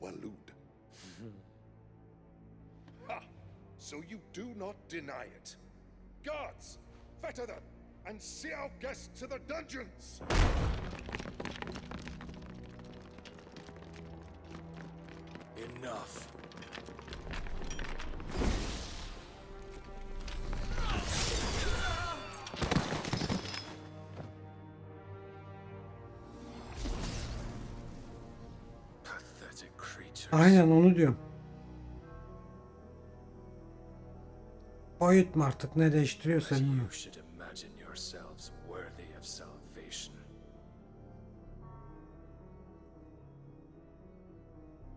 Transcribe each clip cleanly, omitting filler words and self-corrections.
Walud. Ha! So you do not deny it. Guards, fetter them, and see our guests to the dungeons! Enough. Pathetic creatures. Aynen onu diyorum. Boyut mu artık ne değiştiriyorsa But you bilmiyorum. should imagine yourselves worthy of salvation.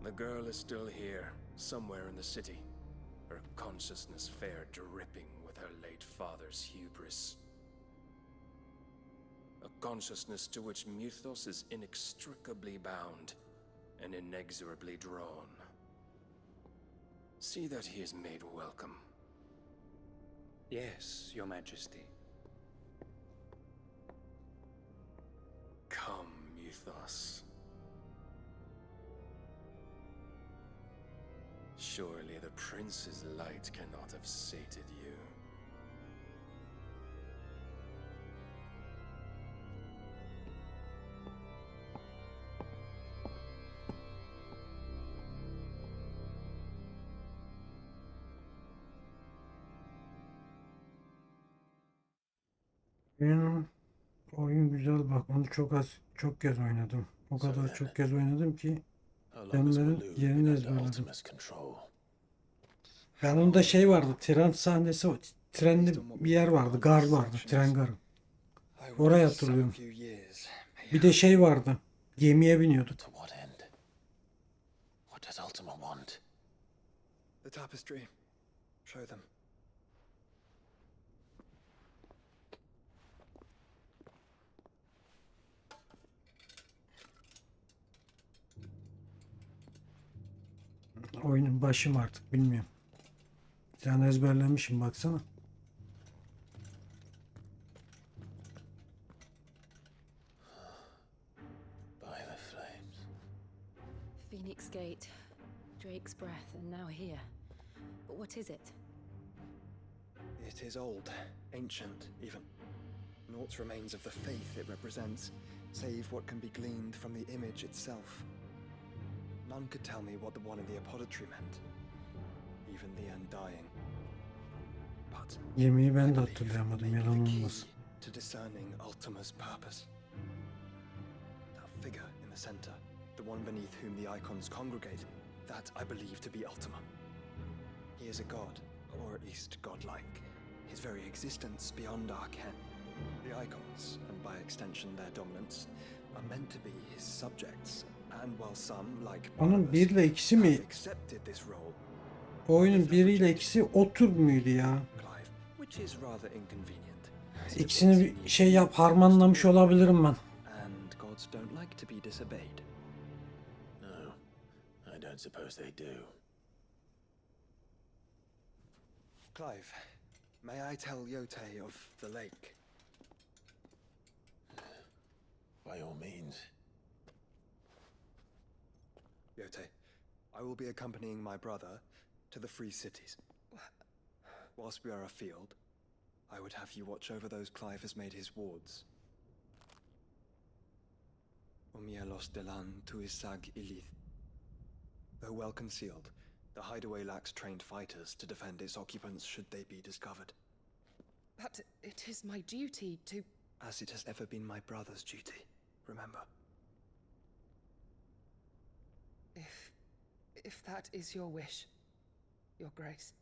The girl is still here, somewhere in the city. Her consciousness fair dripping with her late father's hubris. A consciousness to which Mythos is inextricably bound and inexorably drawn. See that he is made welcome. Yes, Your Majesty. Come, Mythos. Surely the prince's light cannot have sated you. Oyun güzel bak onu çok kez oynadım. O kadar çok kez oynadım ki Demlerin yerini ezberledim. Ben onda şey vardı, tren sahnesi, trenli bir yer vardı, gar vardı, tren garı. Orayı hatırlıyorum. Bir de şey vardı, gemiye biniyorduk. To what end? What does Ultima want? The tapestry. Show them. Oyunun başım artık bilmiyorum. Sen ezberlemişim baksana. By the flames. Phoenix Gate, Drake's breath, and now here. But what is it? It is old, ancient even. Naught remains of the faith it represents, save what can be gleaned from the image itself. None could tell me what the one in the apothecary meant, even the undying. But Yemeği ben de I believe hatırlayamadım, it may be yalan the key olmasın. to discerning Ultima's purpose. That figure in the center, the one beneath whom the icons congregate, that I believe to be Ultima. He is a god, or at least godlike. His very existence beyond our ken. The icons, and by extension their dominance, are meant to be his subjects. And while some, like Onun 1 ile 2'si mi? have accepted this role, Bu oyunun 1 ile 2'si o tür müydü ya? Clive, which is rather inconvenient. İkisini bir şey yap, harmanlamış olabilirim ben. And gods don't like to be disobeyed. No, I don't suppose they do. Clive, may I tell Yote of the lake? By all means. Yote, I will be accompanying my brother to the free cities. Whilst we are afield, I would have you watch over those Clive has made his wards. Omielos delan tuisag ilith. Though well concealed, the hideaway lacks trained fighters to defend its occupants should they be discovered. But it is my duty to... As it has ever been my brother's duty, remember. If that is your wish, Your Grace.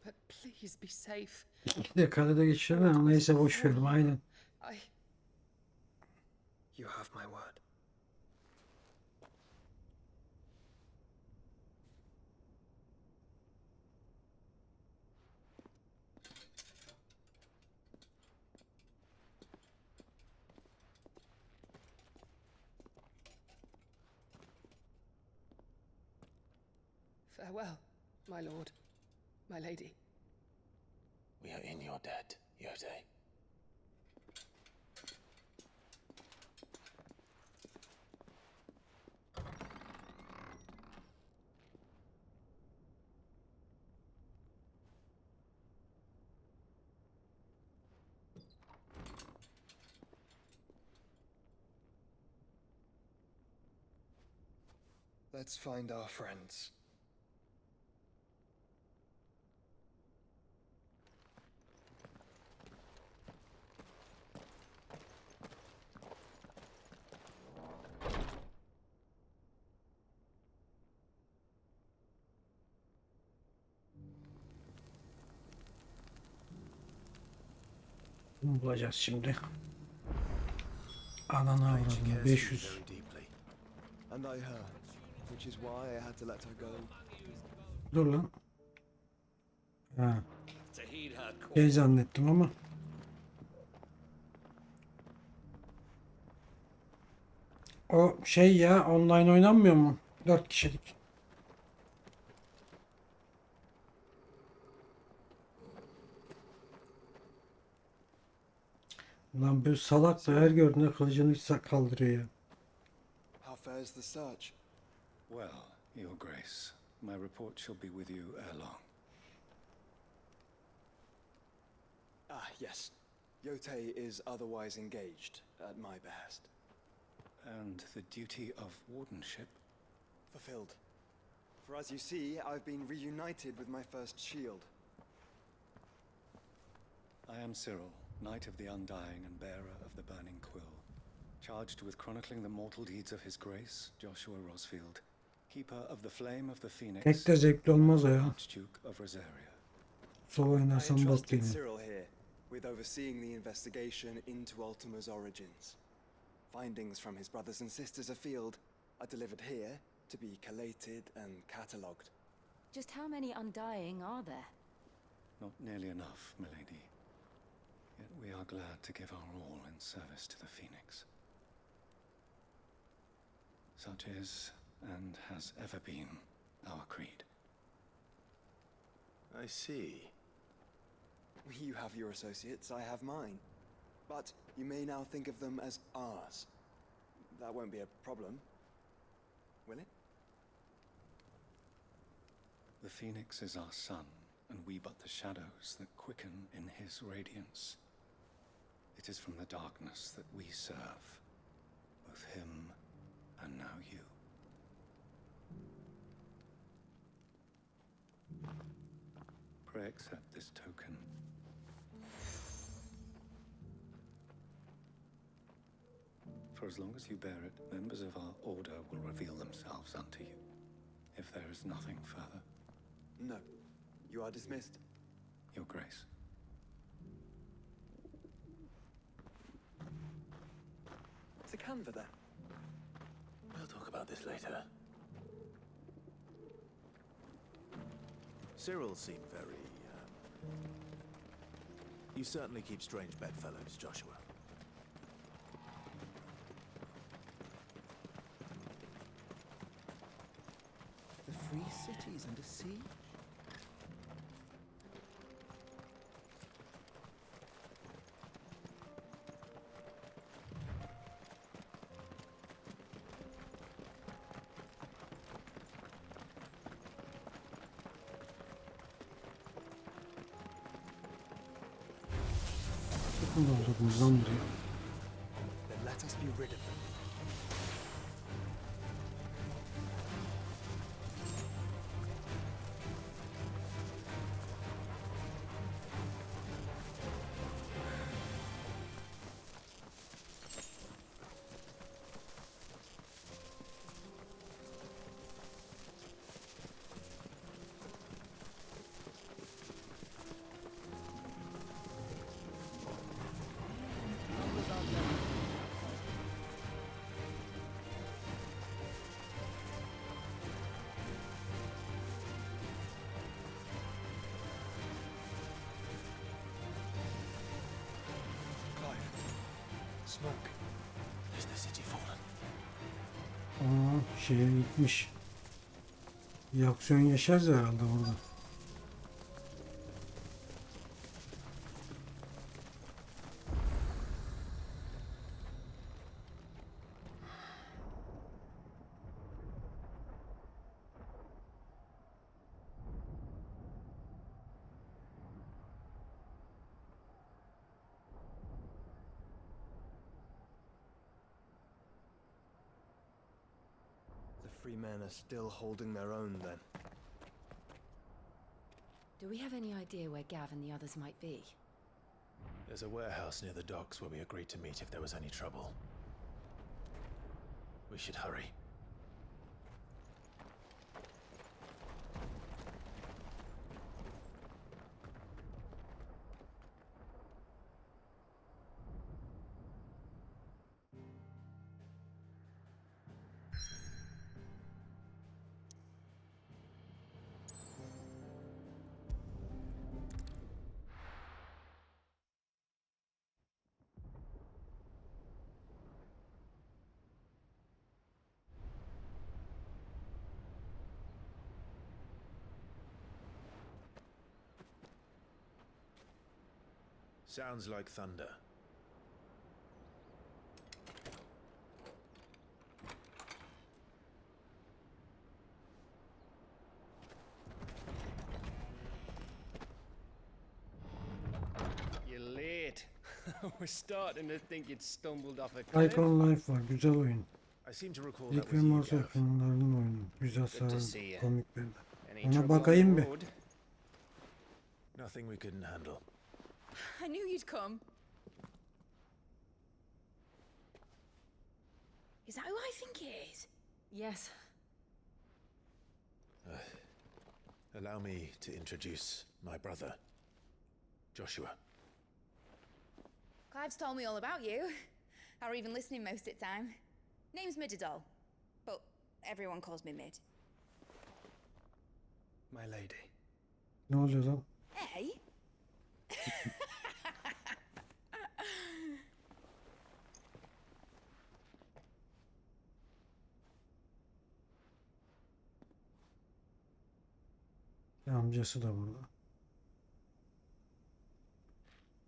But please be safe. 2 dakikada da geçiyor ama neyse boş verim aynen. You have my word. Farewell, my lord, my lady. We are in your debt, Yote. Let's find our friends. Bunu bulacağız şimdi. Ananı avradını 500. And I heard, which is why I had to let her go. Dur lan. Ha. Şey zannettim ama. O şey ya, online oynanmıyor mu? 4 kişilik. Lan bir salak da her gördüğünde kılıcını kaldırıyor ya. How fares the search? Well, Your Grace, my report shall be with you ere long. Ah, yes. Yote is otherwise engaged at my behest. And the duty of wardenship? Fulfilled. For as you see, I've been reunited with my first shield. I am Cyril, Knight of the Undying and bearer of the Burning Quill, charged with chronicling the mortal deeds of His Grace, Joshua Rosfield, keeper of the Flame of the Phoenix, Tek de zevkli olmaz o ya. Archduke of Rosaria. Sol I oynarsan bok entrusted geliyor. Cyril here with overseeing the investigation into Ultima's origins. Findings from his brothers and sisters afield are delivered here to be collated and catalogued. Just how many Undying are there? Not nearly enough, milady. Yet we are glad to give our all in service to the Phoenix. Such is, and has ever been, our creed. I see. You have your associates, I have mine. But you may now think of them as ours. That won't be a problem, will it? The Phoenix is our sun, and we but the shadows that quicken in his radiance. It is from the darkness that we serve, both him and now you. Pray accept this token. For as long as you bear it, members of our order will reveal themselves unto you. If there is nothing further. No. You are dismissed. Your Grace. It's a canva then. We'll talk about this later. Cyril seemed very, You certainly keep strange bedfellows, Joshua. The free cities under siege? Ne oldu buradan buraya? Then let us be rid of them. Smoke. Is the city fallen? Aa, şeye gitmiş. Bir aksiyon yaşarız herhalde burada. The free men are still holding their own then. Do we have any idea where Gav and the others might be? There's a warehouse near the docks where we agreed to meet if there was any trouble. We should hurry. Sounds like thunder. You're late. We're starting to think you'd stumbled off a cliff. Icon Life var. Güzel oyun. I seem to recall that İlk ve was you, Mars Gav. yapımlarının oyunu. Güzel Good to see saran you. komik bir. Any Ona trouble on bakayım the bir. road? Nothing we couldn't handle. I knew you'd come. Is that who I think it is? Yes. Allow me to introduce my brother, Joshua. Clive's told me all about you. Or even listening most of the time. Name's Midadol, but everyone calls me Mid. My lady. Ne oluyor lan? Hey? Amcası da burada.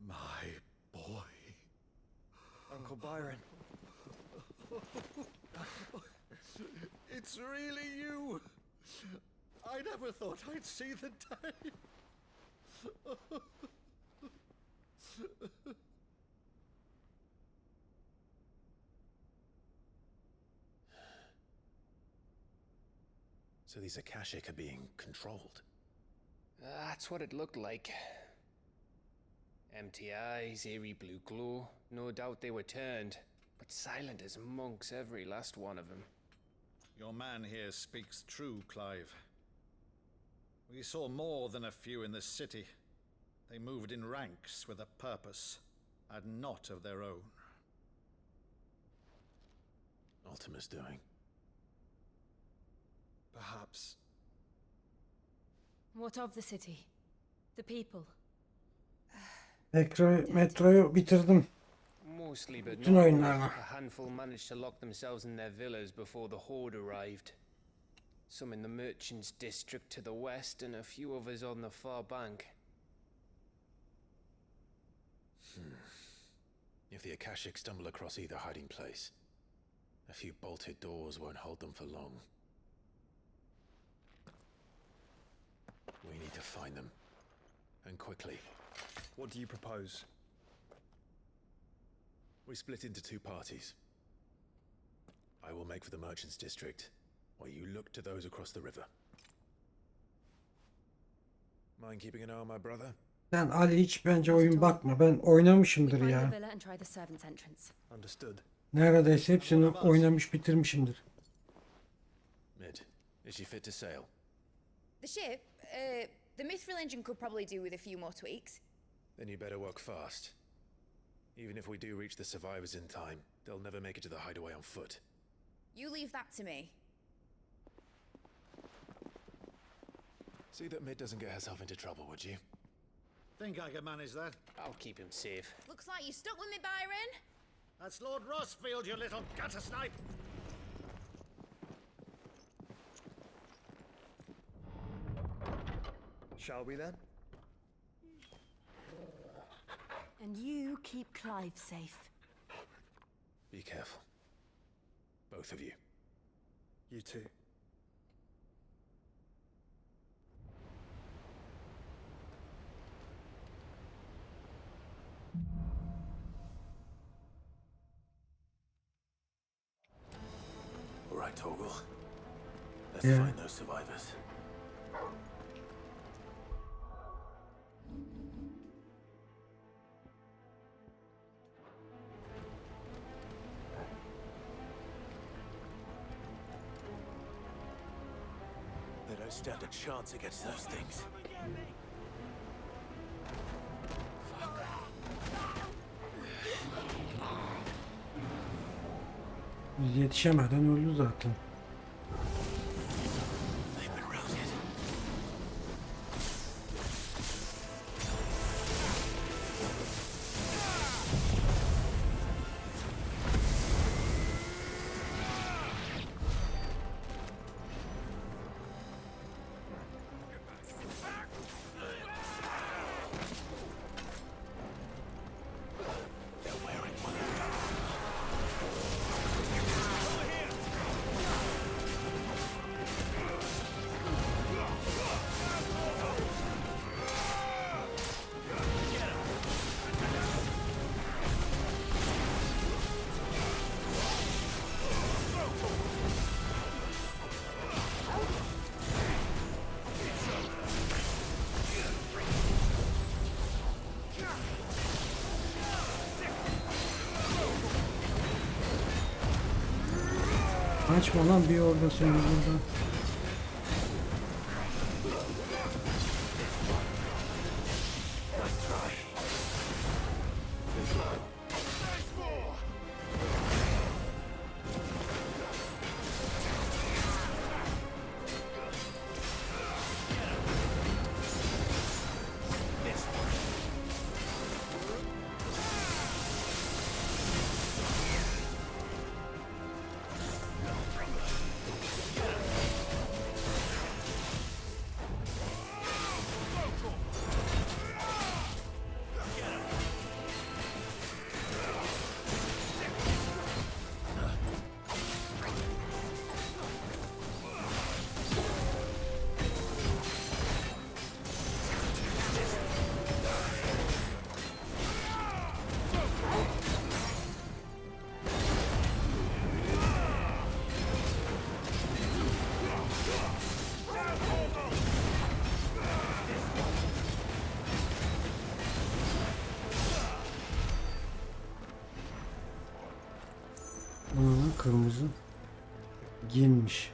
My boy. Uncle Byron. It's really you. I never thought I'd see the day. So these Akashic are being controlled. That's what it looked like. Empty eyes, eerie blue glow. No doubt they were turned, but silent as monks, every last one of them. Your man here speaks true, Clive. We saw more than a few in this city. They moved in ranks with a purpose, and not of their own. Ultima's doing. Perhaps. What of the city? The people? Metroyu bitirdim. Mostly, but Bütün not all. oyunlarla. A handful managed to lock themselves in their villas before the horde arrived. Some in the merchants' district to the west, and a few others on the far bank. If the Akashic stumble across either hiding place, a few bolted doors won't hold them for long. We need to find them. And quickly. What do you propose? We split into two parties. I will make for the merchants' district, while you look to those across the river. Mind keeping an eye on my brother? Sen Ali hiç bence oyun bakma. Ben oynamışımdır We find the ya. villa and try the servants' entrance. Understood. Neredeyse hepsini oynamış bitirmişimdir. Mid, is she fit to sail? The ship? The mithril engine could probably do with a few more tweaks. Then you better work fast. Even if we do reach the survivors in time, they'll never make it to the hideaway on foot. You leave that to me. See that Mid doesn't get herself into trouble, would you? Think I can manage that? I'll keep him safe. Looks like you stuck with me, Byron. That's Lord Rossfield, you little gutter snipe! Shall we then? And you keep Clive safe. Be careful. Both of you. You too. All right, Torgal. Let's Yeah. find those survivors. They don't stand a chance against those things. Biz yetişemeden öldü zaten. They've been routed. They're wearing one. Kaçma lan, bir orada seni burada. Kırmızı giyinmiş.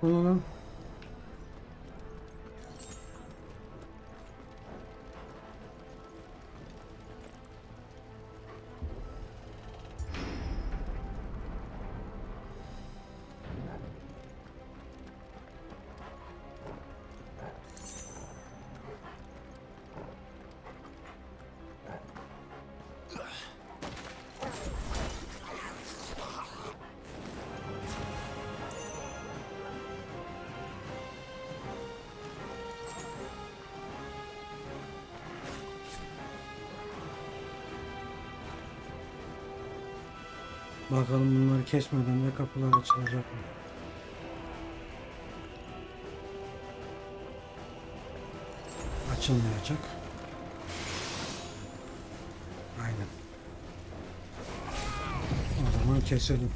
Kullanılan. Bakalım bunları kesmeden de kapılar açılacak mı? Açılmayacak. Aynen. O zaman keselim.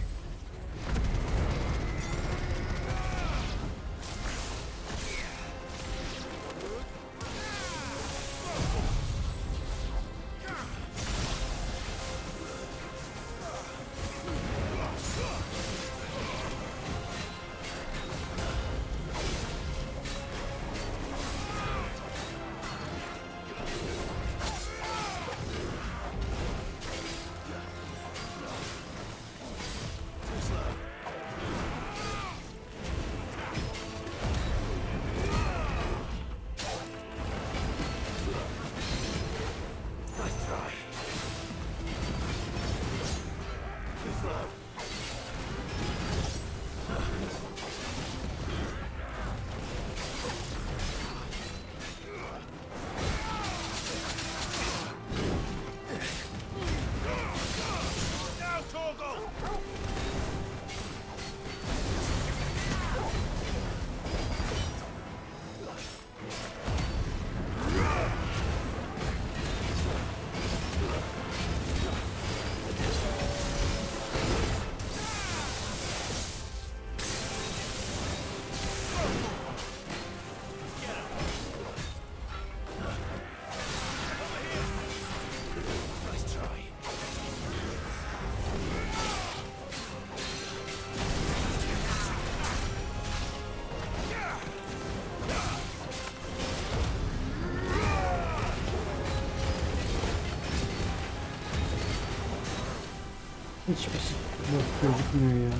Hiçbir şey yok, gözükmüyor ya.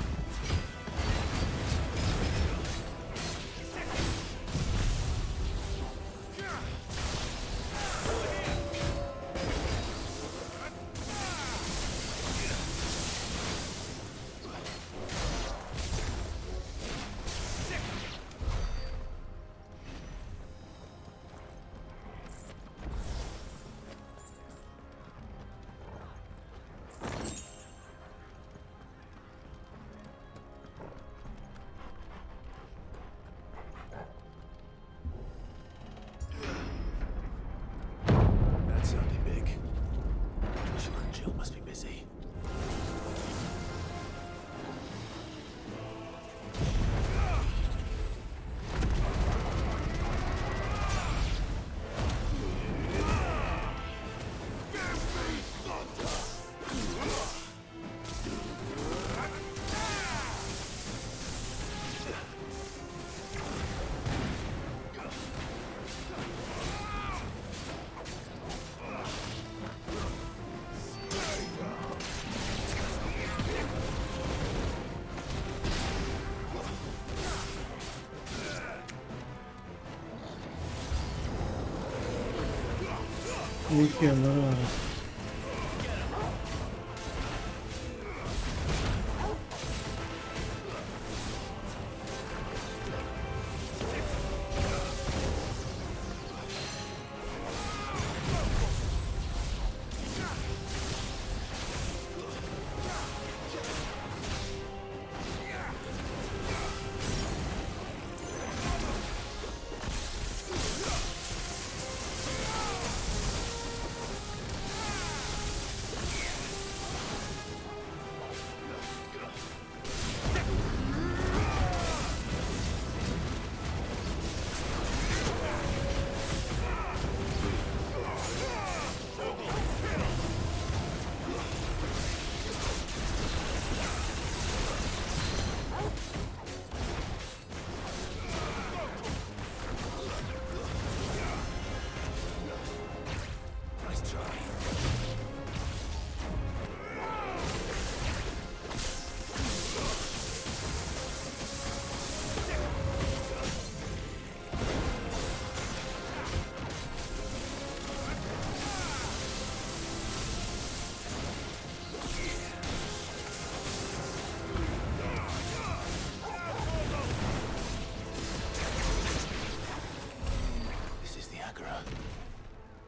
That sounded big. Jill must be busy. İlk yerleri var.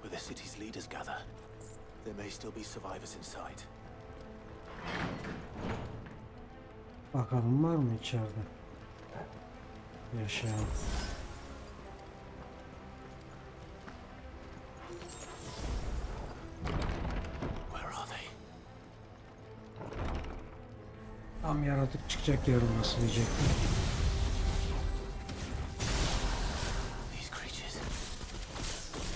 Where the city's leaders gather. There may still be survivors inside. Bakalım var mı içeride yaşayan? Where are they? Tam yaratık çıkacak yarın nasıl diyecektim. These creatures.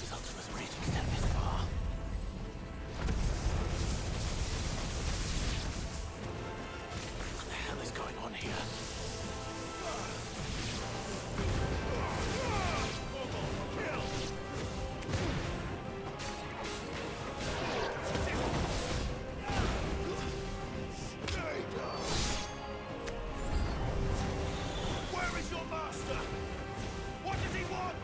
These Ultima's reach extend this far. What the hell is going on here? Where is your master? What does he want?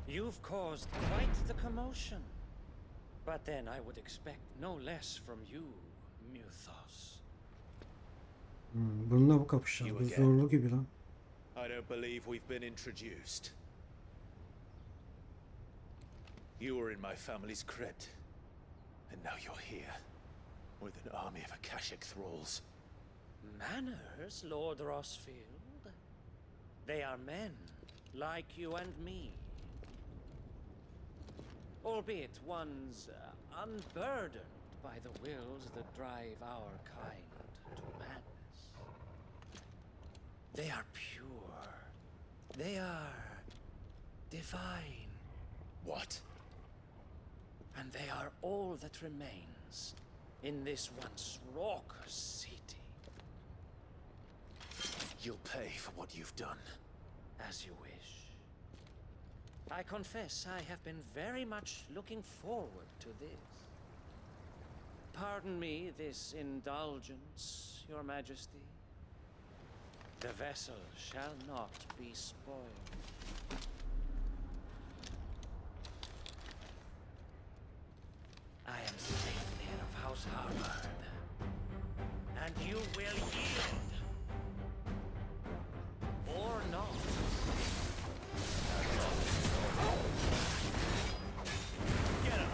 You've caused quite the commotion. But then I would expect no less from you, Muthos. Bununla bu kapışacağız. Bu zorlu gibi lan. I don't believe we've been introduced. You were in my family's crypt, and now you're here, with an army of Akashic thralls. Manners, Lord Rossfield? They are men, like you and me. Albeit ones unburdened by the wills that drive our kind to madness. They are pure. They are divine. What? And they are all that remains in this once raucous city. You'll pay for what you've done. As you wish. I confess I have been very much looking forward to this. Pardon me this indulgence, Your Majesty. The vessel shall not be spoiled. I am Savior of House Harvard, and you will yield. Or not. Get up.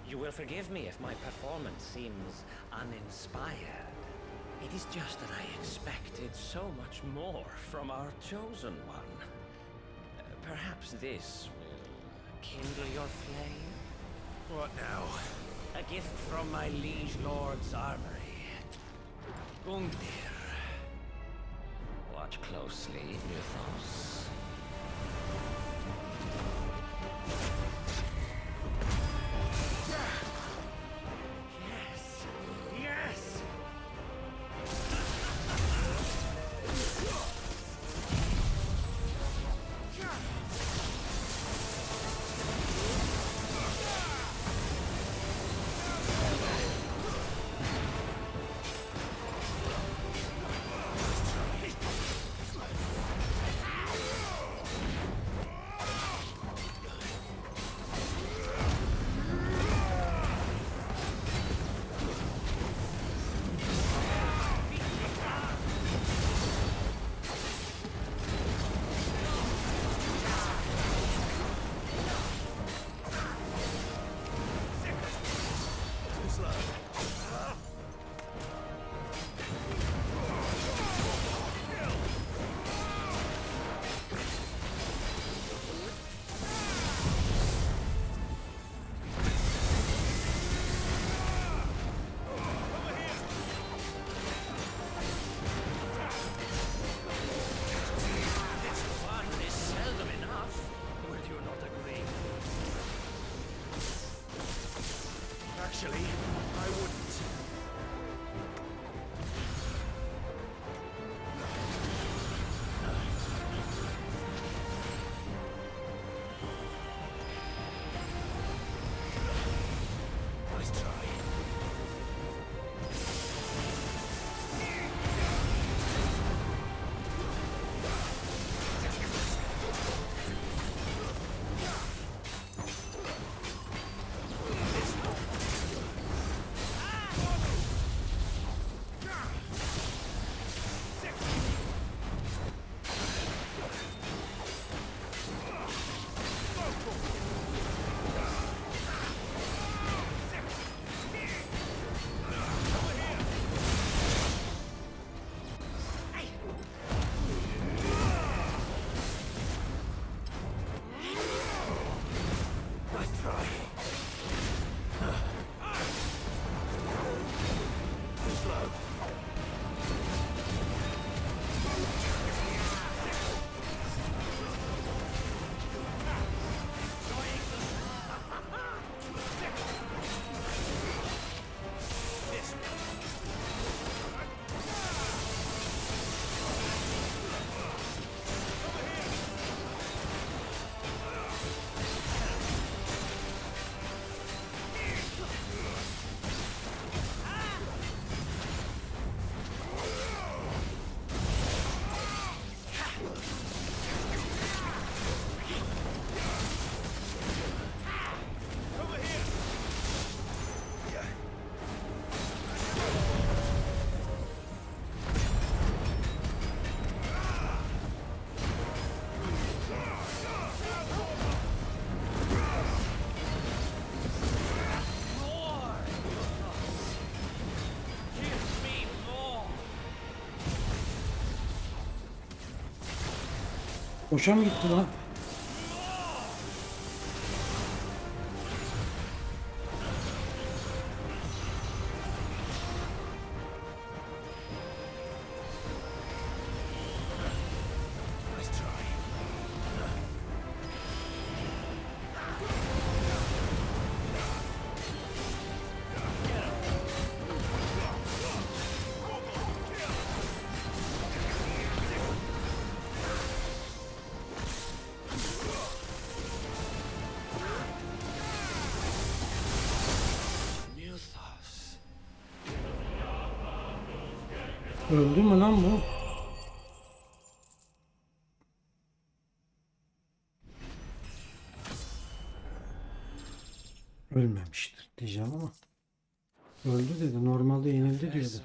You will forgive me if my performance seems uninspired. It is just that I expected so much more from our chosen one. Perhaps this will kindle your flame? What now? A gift from my liege lord's armory. Gungnir. Watch closely, Muthos. Yes! Actually, I wouldn't. Nice try. Boşa mı gitti lan? Öldü mü lan bu? Ölmemiştir diyeceğim ama. Öldü dedi. Normalde yenildi diyordu.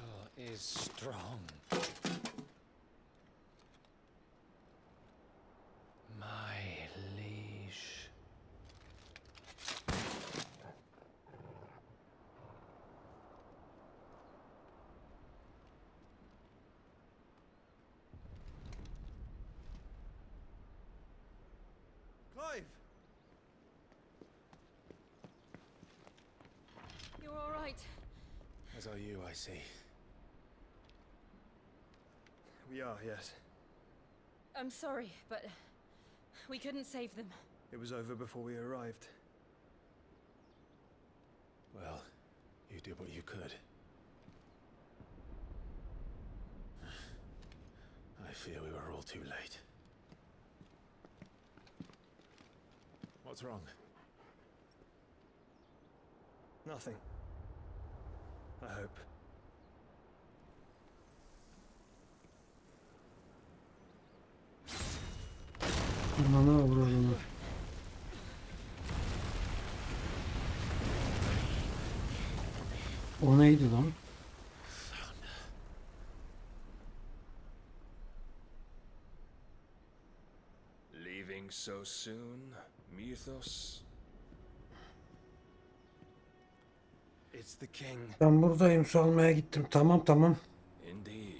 Clive! You're all right. As are you, I see. We are, yes. I'm sorry, but we couldn't save them. It was over before we arrived. Well, you did what you could. I fear we were all too late. What's wrong? Nothing. I hope. Anana uğradığını. O neydi lan? Leaving so soon, Mythos? It's the king. Ben buradayım, su almaya gittim. Tamam tamam. Indeed.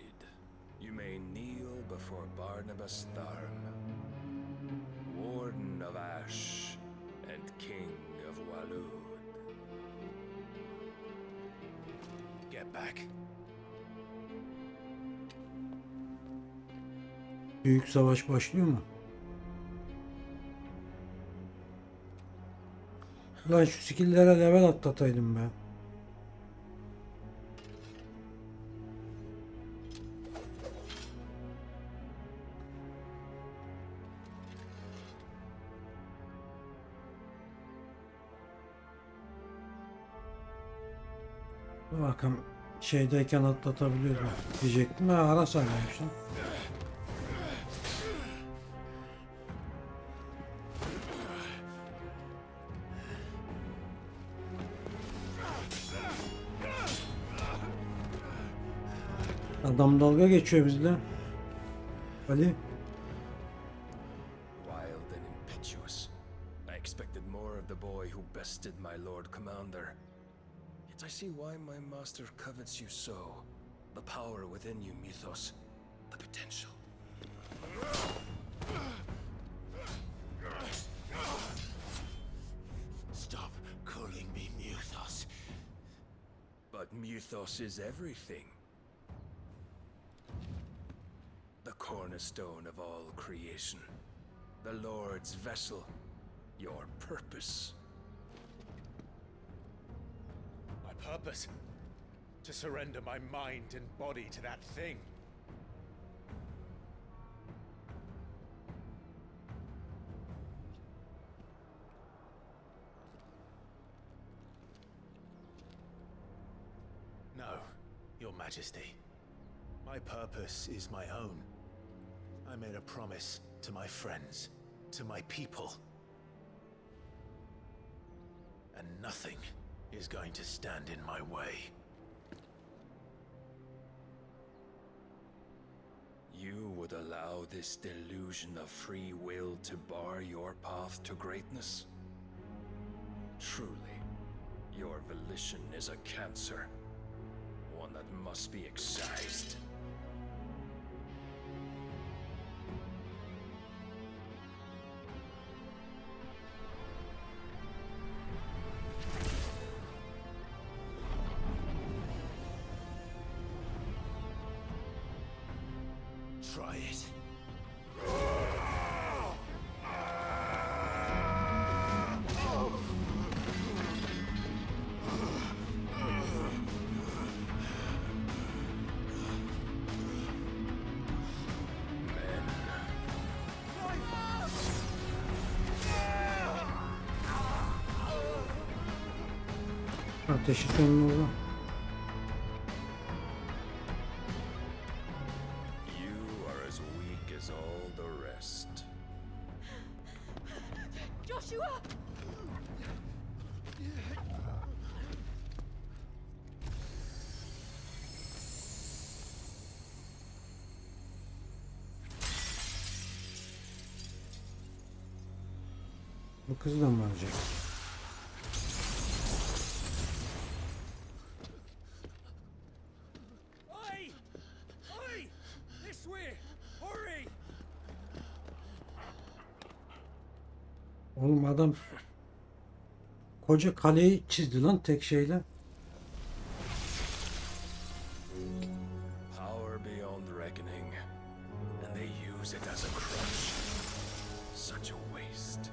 You may kneel before Barnabas Tharm, Warden of Ash and King of Walud. Get back. Büyük savaş başlıyor mu? Lan şu skill'lere level atlataydım be. Dur bakalım şeydeyken atlatabiliyor mu diyecektim. Ha, ara sahneymiş lan. Adam dalga geçiyor bizle. Ali. Wild and impetuous. I expected more of the boy who bested my Lord Commander. Yet I see why my master covets you so. The power within you, Mythos. The potential. Stop calling me Mythos. But Mythos is everything. The cornerstone of all creation. The Lord's vessel. Your purpose. My purpose? To surrender my mind and body to that thing. No, Your Majesty. My purpose is my own. I made a promise to my friends, to my people. And nothing is going to stand in my way. You would allow this delusion of free will to bar your path to greatness? Truly, your volition is a cancer, one that must be excised. Try it. Ateşi sonunda. You are as weak as all the rest. Joshua! Bu kız da mı ölecek? Oi! Oi! This way! Hurry! Oğlum adam koca kaleyi çizdi lan tek şeyle. Power beyond reckoning, and they use it as a crutch. Such a waste.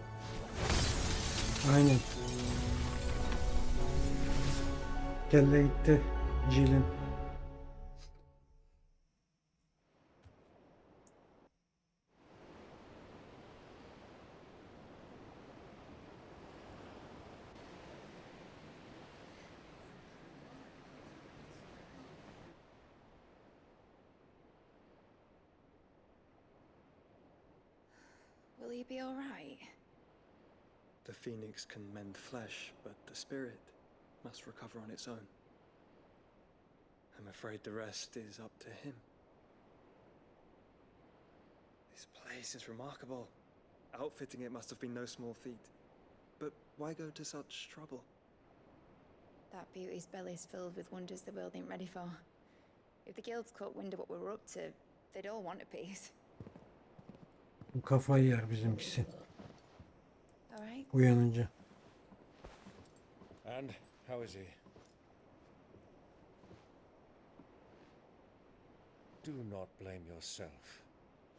Aynen. Kelle gitti. Jill'in. Will he be all right? The phoenix can mend flesh, but the spirit must recover on its own. I'm afraid the rest is up to him. This place is remarkable. Outfitting it must have been no small feat. But why go to such trouble? That beauty's belly's filled with wonders the world ain't ready for. If the guilds caught wind of what we were up to, they'd all want a piece. Bu kafayı yer bizimkisi. All right. Uyanınca. And how is he? Do not blame yourself.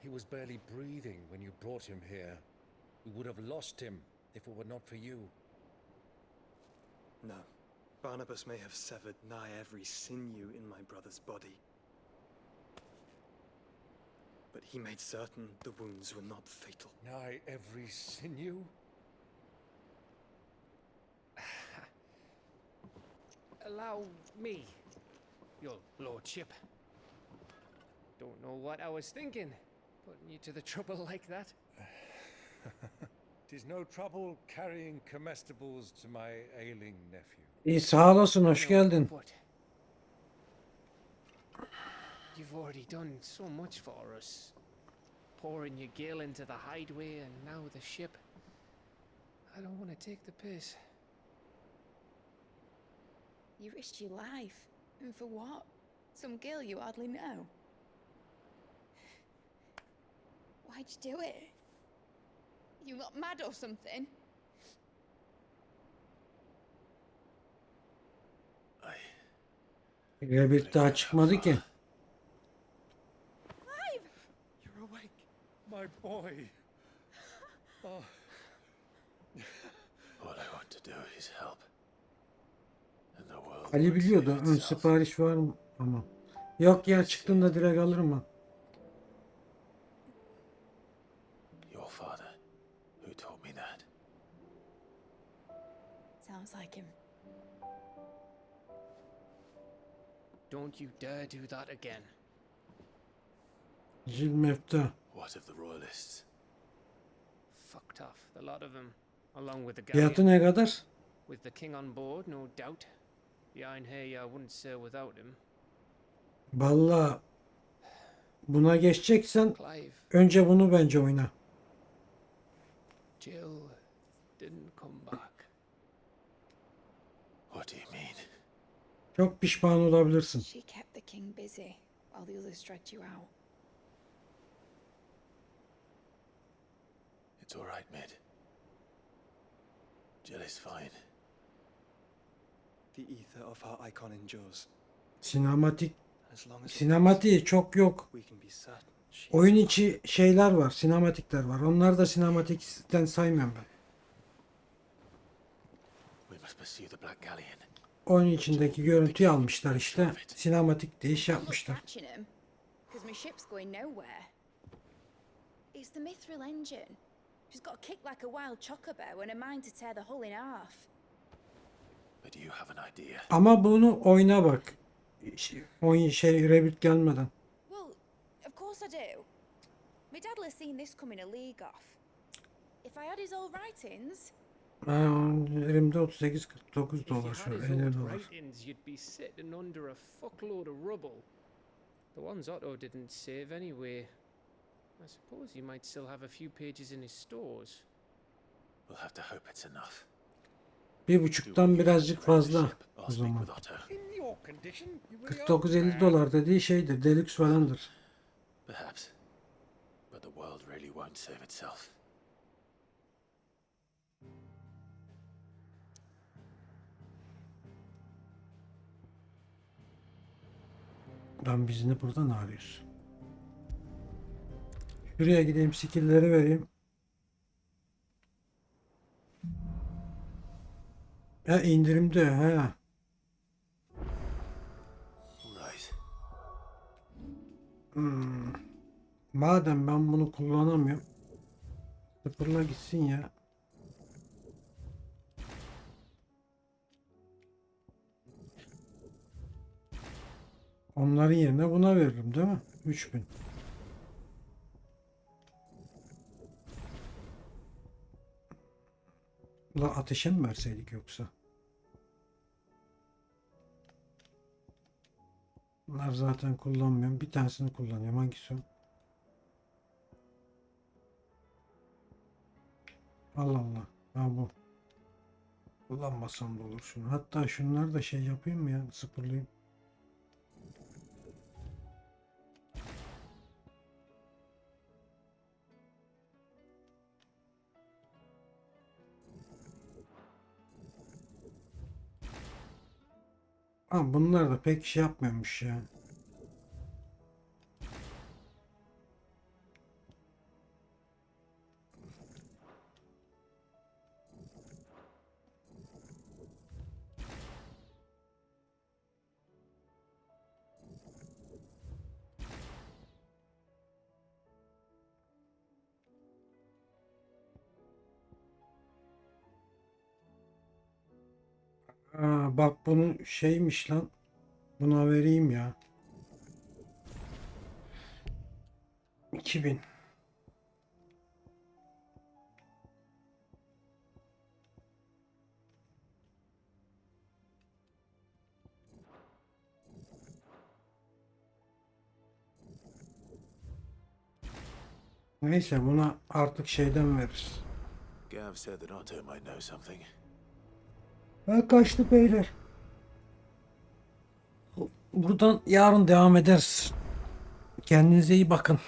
He was barely breathing when you brought him here. We would have lost him if it were not for you. No. Barnabas may have severed nigh every sinew in my brother's body. But he made certain the wounds were not fatal. Nigh every sinew? Allow me, your lordship. Don't know what I was thinking, putting you to the trouble like that. Tis no trouble carrying comestibles to my ailing nephew. İyi sağ olasın, hoş geldin. But you've already done so much for us. Pouring your gale into the hideaway and now the ship. I don't want to take the piss. You risked your life. And for what? Some girl you hardly know. Why'd you do it? You not mad or something? Rebirth daha çıkmadı ki. Clive! You're awake, my boy. Oh. All I want to do is help. And the world Ali biliyordu ön sipariş var mı ama. Yok ya, çıktığında direkt alırım ben. Your father, who taught me that. Sounds like him. Don't you dare do that again. Jill mefta. What of the royalists? Fucked off, the lot of them, along with the Fiyatı galleon. ne kadar? With the king on board, no doubt. Behind here, I wouldn't sail without him. Vallahi buna geçeceksen Clive, önce bunu bence oyna. Jill didn't come back. What do you mean? Çok pişman olabilirsin. She kept the king busy while the others dragged you out. It's all right, Mid. Jill is fine. The ether of her icon endures. Sinematik. As long as Sinematiği çok yok. we can be certain she Oyun içi şeyler var, sinematikler var. Onlar da sinematikten saymıyorum ben. We must pursue the Black Galleon. Oyun içindeki görüntüyü almışlar işte. Sinematik diye iş I'm not yapmışlar. catching him, because my ship's going nowhere. It's the mithril engine. She's got a kick like a wild chocobo and a mind to tear the hull in half. But do you have an idea? Ama bunu oyna bak. Oyun Rebirth gelmeden. Well, of course I do. My dad'll have seen this coming a league off. If I had his old writings, Elimde 38-49 If you dolar had şu his 50 old dolar. writings, you'd be sitting under a fuckload of rubble. The ones Otto didn't save anyway. I suppose he might still have a few pages in his stores. We'll have to hope it's enough. 1,5'tan birazcık fazla o I'll speak zaman. with Otto. In your condition, you really are 49-50 dolar dediği şeydir. Deluxe falandır. Perhaps. But the world really won't save itself. Lan biz ne burada ne arıyoruz? Şuraya gideyim, skill'leri vereyim. indirimde he. Right. Madem ben bunu kullanamıyorum. Sıfırla gitsin ya. Onların yerine buna veririm değil mi? 3000. La ateşe mi verseydik yoksa? Bunlar zaten kullanmıyorum. Bir tanesini kullanıyorum. Hangisi o? Allah Allah. Ha bu. Kullanmasam da olur şunu. Hatta şunları da şey yapayım mı ya? Sıfırlayayım. Ama bunlar da pek şey yapmıyormuş ya. Bak bunun şeymiş lan. Buna vereyim ya. 2000. Neyse buna artık şeyden veririz. Gav said that Otto might know something. Ben kaçtı beyler. Buradan yarın devam ederiz. Kendinize iyi bakın.